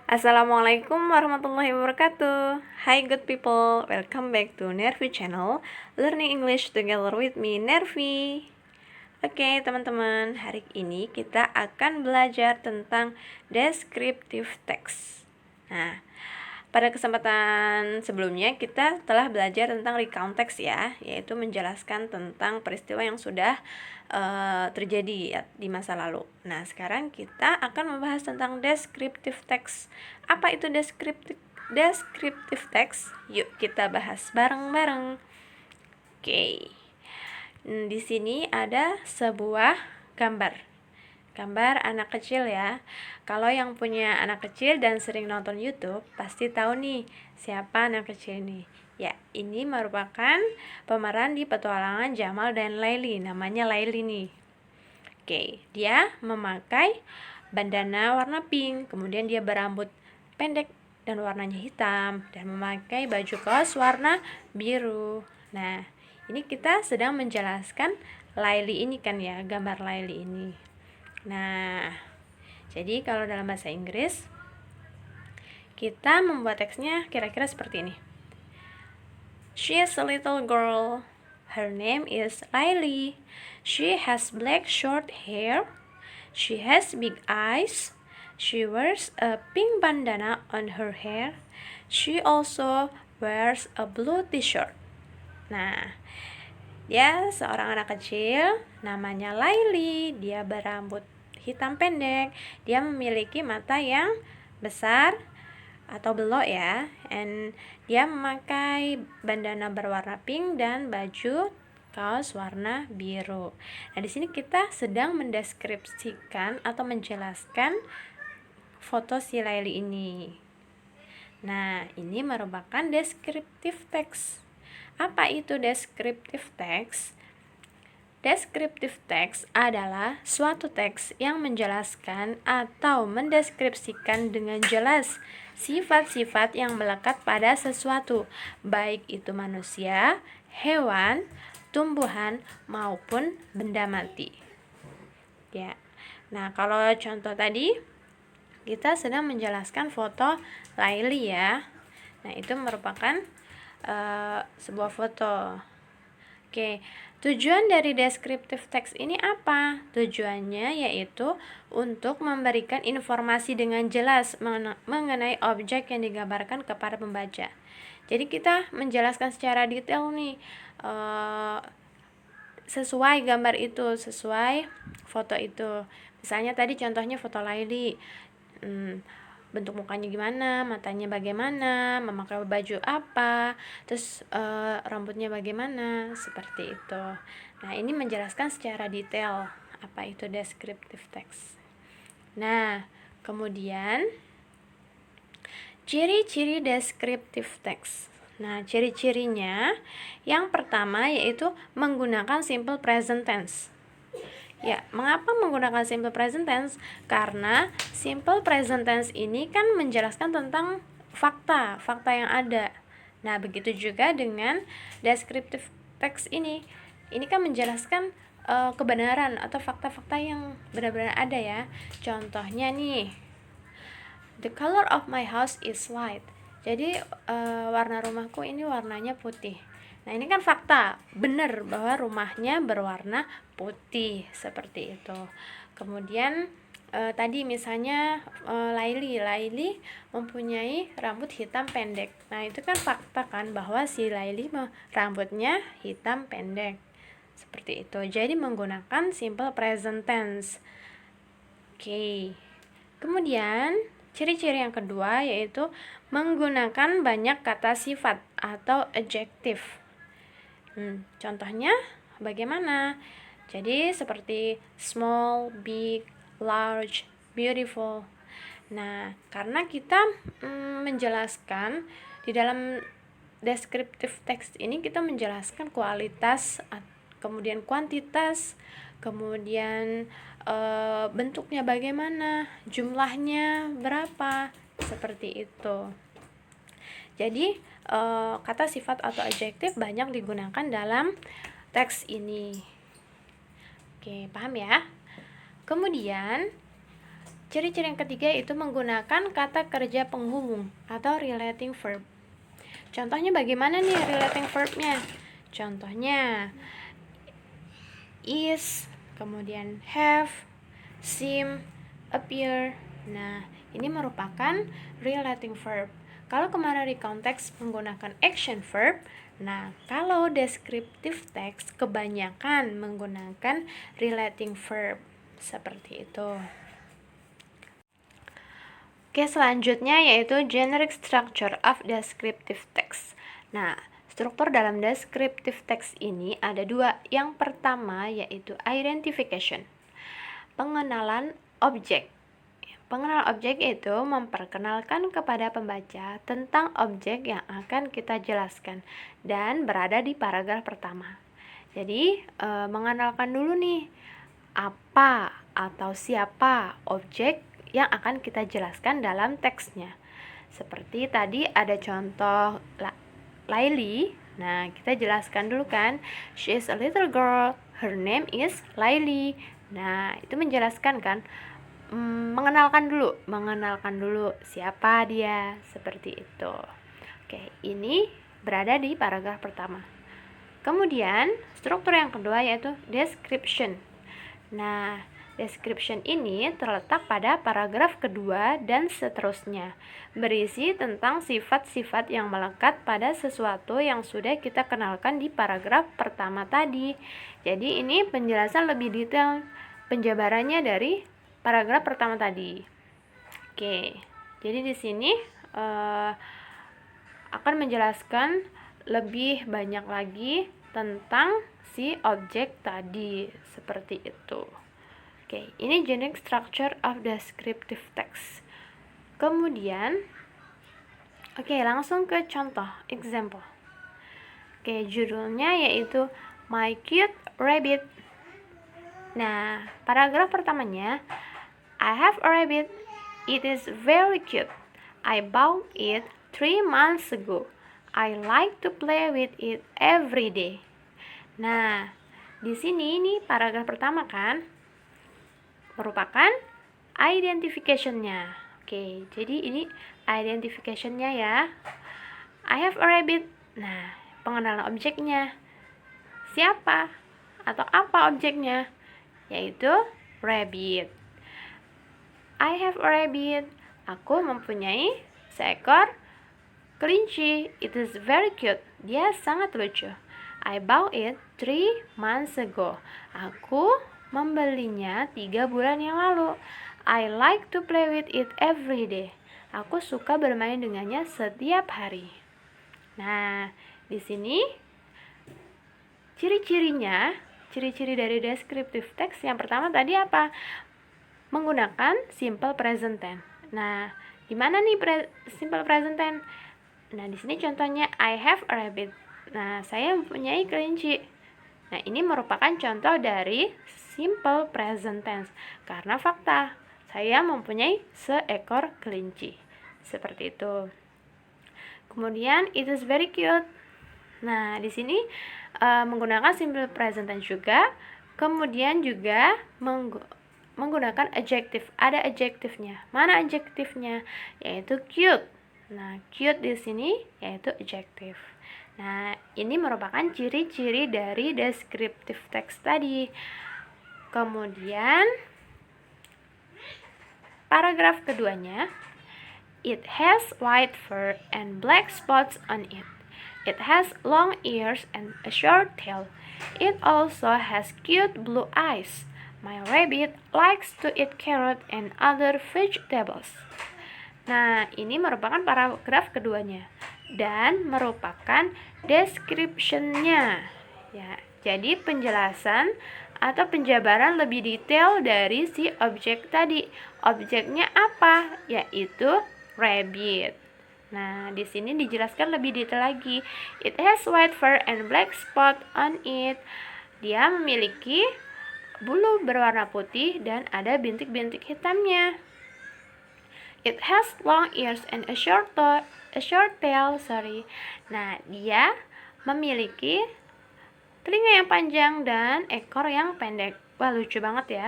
Assalamualaikum warahmatullahi wabarakatuh. Hi good people, welcome back to Nervi channel, Learning English together with me, Nervi. Oke teman-teman, hari ini kita akan belajar tentang descriptive text. Nah, pada kesempatan sebelumnya kita telah belajar tentang recount text ya, yaitu menjelaskan tentang peristiwa yang sudah terjadi ya, di masa lalu. Nah, sekarang kita akan membahas tentang descriptive text. Apa itu descriptive text? Yuk kita bahas bareng-bareng. Oke. Di sini ada sebuah gambar anak kecil ya. Kalau yang punya anak kecil dan sering nonton YouTube pasti tahu nih siapa anak kecil ini. Ya, ini merupakan pemeran di petualangan Jamal dan Laili. Namanya Laili nih. Oke, dia memakai bandana warna pink, kemudian dia berambut pendek dan warnanya hitam, dan memakai baju kaos warna biru. Nah, ini kita sedang menjelaskan Laili ini kan ya, gambar Laili ini. Nah, jadi kalau dalam bahasa Inggris kita membuat teksnya kira-kira seperti ini. She is a little girl. Her name is Laili. She has black short hair. She has big eyes. She wears a pink bandana on her hair. She also wears a blue t-shirt. Nah, dia seorang anak kecil, namanya Laili. Dia berambut hitam pendek. Dia memiliki mata yang besar atau belok ya, and dia memakai bandana berwarna pink dan baju kaos warna biru. Nah, di sini kita sedang mendeskripsikan atau menjelaskan foto si Laili ini. Nah, ini merupakan descriptive text. Apa itu descriptive text? Descriptive text adalah suatu teks yang menjelaskan atau mendeskripsikan dengan jelas sifat-sifat yang melekat pada sesuatu, baik itu manusia, hewan, tumbuhan, maupun benda mati. Ya. Nah, kalau contoh tadi kita sedang menjelaskan foto Laili ya. Nah, itu merupakan sebuah foto. Oke, tujuan dari descriptive text ini apa? Tujuannya yaitu untuk memberikan informasi dengan jelas mengenai objek yang digambarkan kepada pembaca. Jadi kita menjelaskan secara detail nih, sesuai gambar itu, sesuai foto itu. Misalnya tadi contohnya foto Laili, bentuk mukanya gimana, matanya bagaimana, memakai baju apa, terus rambutnya bagaimana, seperti itu. Nah, ini menjelaskan secara detail apa itu descriptive text. Nah, kemudian ciri-ciri descriptive text. Nah, ciri-cirinya yang pertama yaitu menggunakan simple present tense. Ya, mengapa menggunakan simple present tense? Karena simple present tense ini kan menjelaskan tentang fakta yang ada. Nah, begitu juga dengan descriptive text ini. Ini kan menjelaskan kebenaran atau fakta-fakta yang benar-benar ada ya. Contohnya nih, the color of my house is white. Jadi warna rumahku ini warnanya putih. Nah, ini kan fakta, benar bahwa rumahnya berwarna putih, seperti itu. Kemudian tadi misalnya Laili mempunyai rambut hitam pendek. Nah, itu kan fakta kan bahwa si Laili rambutnya hitam pendek. Seperti itu. Jadi menggunakan simple present tense. Oke. Kemudian ciri-ciri yang kedua yaitu menggunakan banyak kata sifat atau adjective. Contohnya bagaimana? Jadi seperti small, big, large, beautiful. Nah, karena kita menjelaskan di dalam descriptive text ini kita menjelaskan kualitas, kemudian kuantitas, kemudian bentuknya bagaimana, jumlahnya berapa, seperti itu. Jadi kata sifat atau adjektif banyak digunakan dalam teks ini. Oke, paham ya? Kemudian Ciri-ciri yang ketiga itu menggunakan kata kerja penghubung atau relating verb. Contohnya bagaimana nih relating verbnya? Contohnya is, kemudian have, seem, appear. Nah, ini merupakan relating verb. Kalau kemarin di konteks menggunakan action verb, nah kalau descriptive text kebanyakan menggunakan relating verb. Seperti itu. Oke, selanjutnya yaitu generic structure of descriptive text. Nah, struktur dalam descriptive text ini ada dua. Yang pertama yaitu identification, pengenalan objek. Pengenalan objek itu memperkenalkan kepada pembaca tentang objek yang akan kita jelaskan dan berada di paragraf pertama. Jadi, mengenalkan dulu nih apa atau siapa objek yang akan kita jelaskan dalam teksnya. Seperti tadi ada contoh Laili. Nah, kita jelaskan dulu kan, she is a little girl, her name is Laili. Nah, itu menjelaskan kan, mengenalkan dulu siapa dia, seperti itu. Oke, ini berada di paragraf pertama. Kemudian, struktur yang kedua yaitu description. Nah, description ini terletak pada paragraf kedua dan seterusnya, berisi tentang sifat-sifat yang melekat pada sesuatu yang sudah kita kenalkan di paragraf pertama tadi. Jadi ini penjelasan lebih detail penjabarannya dari paragraf pertama tadi. Oke, jadi di sini akan menjelaskan lebih banyak lagi tentang si objek tadi, seperti itu. Oke, ini generic structure of descriptive text. Kemudian, langsung ke contoh, example. Judulnya yaitu My Cute Rabbit. Nah, paragraf pertamanya, I have a rabbit. It is very cute. I bought it 3 months ago. I like to play with it every day. Nah, di sini ini paragraf pertama kan merupakan identification-nya. Oke, jadi ini identification-nya ya. I have a rabbit. Nah, pengenalan objeknya. Siapa atau apa objeknya? Yaitu rabbit. I have a rabbit. Aku mempunyai seekor kelinci. It is very cute. Dia sangat lucu. I bought it 3 months ago. Aku membelinya 3 bulan yang lalu. I like to play with it every day. Aku suka bermain dengannya setiap hari. Nah, di sini ciri-ciri dari descriptive text yang pertama tadi apa? Menggunakan simple present tense. Nah, gimana nih simple present tense? Nah, di sini contohnya I have a rabbit. Nah, saya mempunyai kelinci. Nah, ini merupakan contoh dari simple present tense karena fakta, saya mempunyai seekor kelinci. Seperti itu. Kemudian it is very cute. Nah, di sini menggunakan simple present tense juga. Kemudian juga menggunakan adjective. Ada adjektifnya. Mana adjektifnya? Yaitu cute. Nah, cute di sini yaitu adjective. Nah, ini merupakan ciri-ciri dari descriptive text tadi. Kemudian paragraf keduanya, it has white fur and black spots on it. It has long ears and a short tail. It also has cute blue eyes. My rabbit likes to eat carrot and other vegetables. Nah, ini merupakan paragraf keduanya dan merupakan description-nya. Ya, jadi penjelasan atau penjabaran lebih detail dari si objek tadi. Objeknya apa? Yaitu rabbit. Nah, di sini dijelaskan lebih detail lagi. It has white fur and black spot on it. Dia memiliki bulu berwarna putih dan ada bintik-bintik hitamnya. It has long ears and a short tail. Nah, dia memiliki telinga yang panjang dan ekor yang pendek. Wah, lucu banget ya.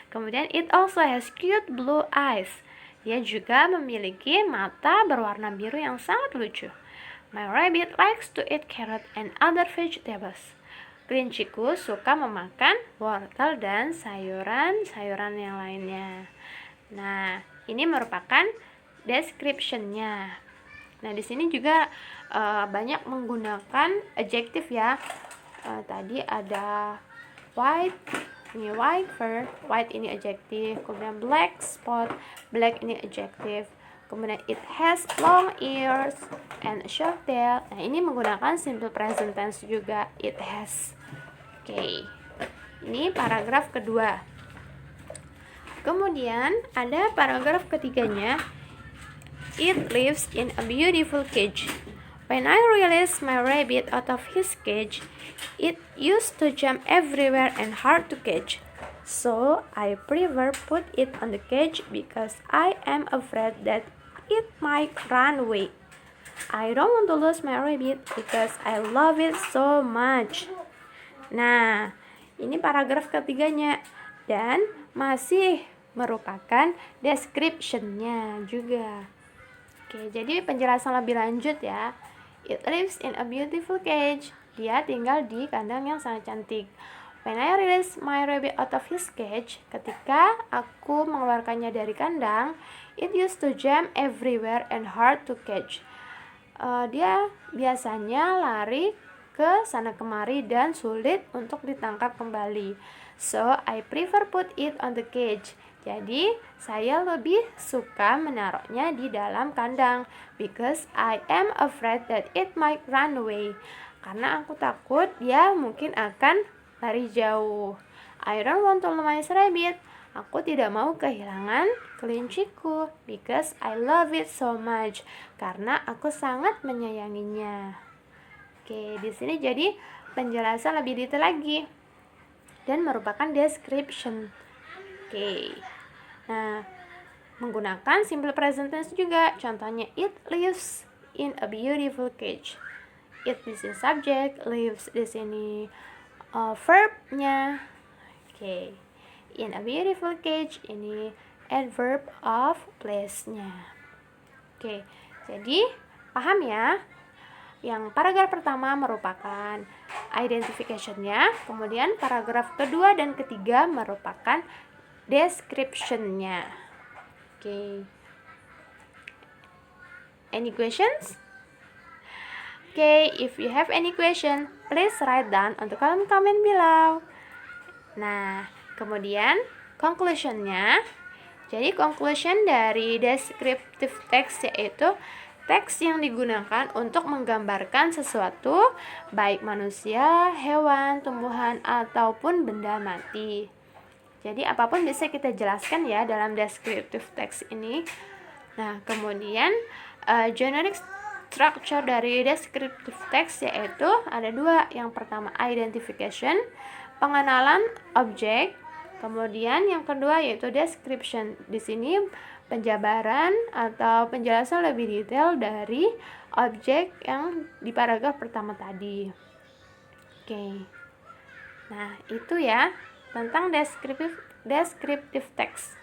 Kemudian it also has cute blue eyes. Dia juga memiliki mata berwarna biru yang sangat lucu. My rabbit likes to eat carrot and other vegetables. Kelinciku suka memakan wortel dan sayuran-sayuran yang lainnya. Nah, ini merupakan description-nya. Nah, di sini juga banyak menggunakan adjective ya. Tadi ada white, ini white fur, white ini adjective. Kemudian black spot, black ini adjective. Kemudian it has long ears and a short tail. Nah, ini menggunakan simple present tense juga, it has. Oke. Ini paragraf kedua. Kemudian ada paragraf ketiganya. It lives in a beautiful cage. When I released my rabbit out of his cage, it used to jump everywhere and hard to catch. So I prefer put it on the cage because I am afraid that it might run away. I don't want to lose my rabbit because I love it so much. Nah, ini paragraf ketiganya dan masih merupakan description-nya juga. Oke, jadi penjelasan lebih lanjut ya. It lives in a beautiful cage. Dia tinggal di kandang yang sangat cantik. When I release my rabbit out of his cage, ketika aku mengeluarkannya dari kandang, it used to jump everywhere and hard to catch. Dia biasanya lari ke sana kemari dan sulit untuk ditangkap kembali. So I prefer put it on the cage. Jadi saya lebih suka menaruhnya di dalam kandang because I am afraid that it might run away. Karena aku takut dia mungkin akan lari jauh. I don't want to lose my rabbit. Aku tidak mau kehilangan kelinciku because I love it so much. Karena aku sangat menyayanginya. Oke, di sini jadi penjelasan lebih detail lagi dan merupakan description. Oke. Nah, menggunakan simple present tense juga. Contohnya it lives in a beautiful cage. It di sini subject, lives di sini verbnya. Oke. In a beautiful cage ini adverb of place-nya. Oke. Jadi, paham ya? Yang paragraf pertama merupakan identification-nya, kemudian paragraf kedua dan ketiga merupakan description-nya. Oke. Any questions? Okay, if you have any question, please write down on the kolom comment below. Nah, kemudian conclusion-nya. Jadi conclusion dari descriptive text yaitu teks yang digunakan untuk menggambarkan sesuatu, baik manusia, hewan, tumbuhan, ataupun benda mati. Jadi apapun bisa kita jelaskan ya dalam descriptive text ini. Nah, kemudian generic structure dari descriptive text yaitu ada dua. Yang pertama identification, pengenalan objek. Kemudian yang kedua yaitu description. Di sini penjabaran atau penjelasan lebih detail dari objek yang di paragraf pertama tadi. Oke. Nah, itu ya tentang descriptive text.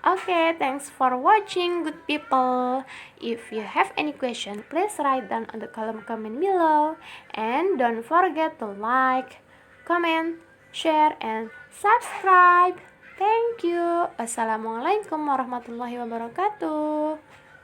Okay, thanks for watching, good people. If you have any question, please write down on the kolom comment below. And don't forget to like, comment, share, and subscribe. Thank you. Assalamualaikum warahmatullahi wabarakatuh.